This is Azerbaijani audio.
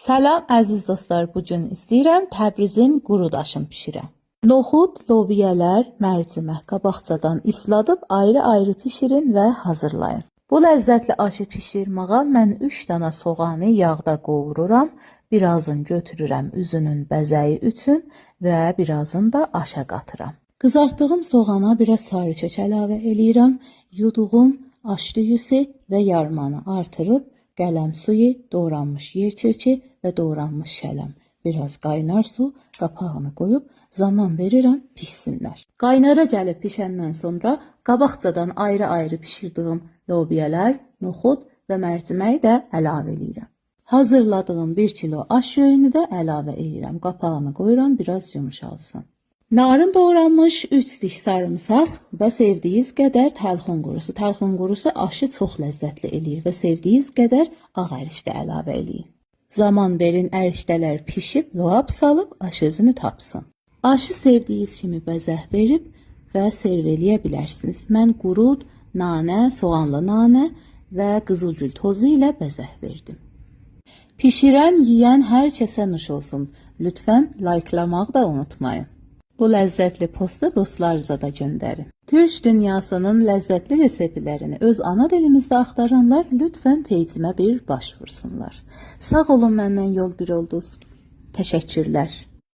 Salam əziz dostlar, bugün istəyirəm Təbrizin quru daşını bişirəm. Noxud, lobiyələr, mərcimək, qabaqcadan isladıb ayrı-ayrı bişirin və hazırlayın. Bu ləzzətli aşı bişirməyə mən 3 dənə soğanı yağda qovururam, birazını götürürəm üzünün bəzəyi üçün və birazını da aşa qatıram. Qızartdığım soğana biraz sarı kök əlavə eləyirəm, yuduğum aş düyüsü və yarmanı artırıb qələm suyu, doğranmış yer kökü və doğranmış şələm. Biraz qaynar su, qapağını qoyub zaman verirəm pişsinlər. Qaynara gəlib pişəndən sonra qabaqcadan ayrı-ayrı pişirdiyim lobiyələr, noxud və mərciməyi də əlavə edirəm. Hazırladığım 1 kilo aş yöyünü də əlavə edirəm. Qapağını qoyuram, biraz yumuşalsın. Narın doğranmış 3 diş sarımsaq və sevdiyiniz qədər təlxun qurusu. Təlxun qurusu aşı çox ləzzətli eləyir və sevdiyiniz qədər ağ ərişdə əlavə eləyin. Zaman verin, ərişdələr pişib, loğab salıb aş özünü tapsın. Aşı sevdiyiniz kimi bəzəh verib və serv eləyə bilərsiniz. Mən qurud, nanə, soğanlı nanə və qızılgül tozu ilə bəzəh verdim. Pişirən, yeyən hər kəsə nuş olsun. Lütfən layklamağı da unutmayın. Bu ləzzətli postu dostlarınıza da göndərin. Türk dünyasının ləzzətli reseptlərini öz ana dilimizdə axtaranlar lütfən peycimə bir baş vursunlar. Sağ olun, məndən yol bir oldunuz. Təşəkkürlər.